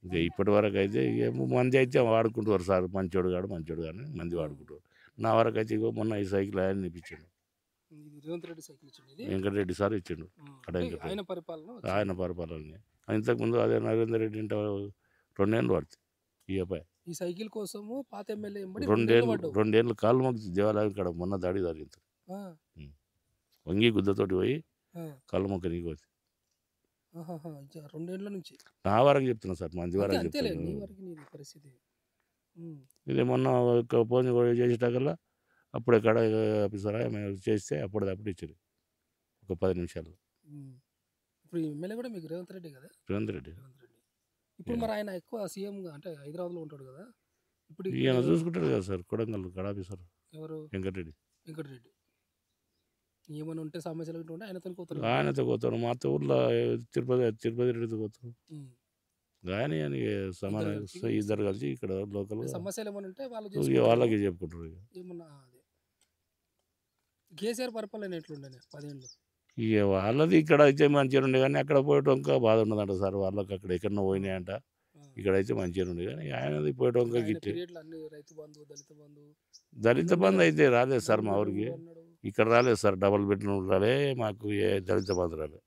ఇక ఇప్పటి వరకు అయితే ఇక మంది అయితే వాడుకుంటారు సార్, మంచోడు కానీ మంది వాడుకుంటారు. నా వరకు అయితే ఇగో మొన్న ఈ సైకిల్ ఆయన ఇప్పించాడు, ఇది రేవంత్ రెడ్డి సైకిల్ ఇచ్చింది ఇది. వెంకటరెడ్డి సార్ ఇచ్చిండు. అక్కడ అంటే వెంకటరెడ్డి ఆయన పరిపాలన ఆయన వచ్చింది. పరిపాలన. ఇంతకుముందు అదే నరేందర్ రెడ్డి ఇంట 2 ఏళ్ళు పడుతుంది ఈ అబ్బాయి. ఈ సైకిల్ కోసము పాత ఎమ్మెల్యే ఎంబడి 2 రెండేళ్ళు ఏళ్ళు పడ్డావు. 2 ఏళ్ళు కాళ్ళు మొక్కి దేవాలయం ఇక్కడ మొన్న దాడి జరిగింది. ఆ, వంగి గుద్దతోటి పోయి ఆ. కాళ్ళు మొక్క నీకు వచ్చి. ఆహాహా, ఇక రెండేళ్ల నుంచి. నా వరకు చెప్తున్నా సార్, మంది అంతే వరకు అంతేలే నీ చెప్తున్నాను. వరకు నీది పరిస్థితి. ఉమ్, ఇది మొన్న ఫోన్ చేసేటకల్లా అప్పుడే కడ ఆఫీసర్ మేము చేస్తే అప్పుడు ఇచ్చారు ఒక 10 నిమిషాలు. ఉమ్. ఇప్పుడు ఈ ఎమ్మెల్యే కూడా మీకు రేవంత్ రెడ్డి కదా. రేవంత్ రెడ్డి రేవంత్ రెడ్డి ఇప్పుడు మరి ఆయన ఎక్కువ సీఎంగా అంటే హైదరాబాద్లో ఉంటాడు కదా. ఇప్పుడు ఈయన చూసుకుంటాడు కదా సార్, కొడంగల్ కడ ఆఫీసర్ ఎవరు? వెంకటరెడ్డి. వెంకటరెడ్డి. ఏమైనా ఉంటే సమస్యలు ఉంటే ఉంటే ఆయనతో పోతారు. ఆయనతో పోతాడు, మా అత్త ఊర్లో తిరుపతి రెడ్డితో పోతాడు. ఉమ్. కానీ అని సమాన ఇద్దరు కలిసి ఇక్కడ లోకల్ సమస్యలు ఏమైనా ఉంటే వాళ్ళు ఇక చేసుకుంటారు. వాళ్ళకి చెప్పుకుంటారు. ఇక ఏమన్నా అదే కేసీఆర్ పరిపాలన ఎట్లుండే 10 ఏళ్ళు? ఇక వాళ్ళది ఇక్కడ అయితే మంచిగా ఉండే, కానీ అక్కడ పోయటం ఇంకా బాధ ఉండదంట సార్ వాళ్ళకి. అక్కడ ఎక్కడన్నా పోయినాయంట, ఇక్కడైతే మంచిగా ఉండే, కానీ ఆయనది పోయటం ఇంకా ఆయన గిట్టే. పీరియడ్లో అన్ని రైతు బంధు, దళిత బంధు, దళిత బంధు అయితే రాలేదు సార్ మా ఊరికి. అన్నాడు. ఇక్కడ రాలేదు సార్, డబుల్ బెడ్రూమ్ రాలే మాకు, ఏ దళిత బంధు రాలేదు.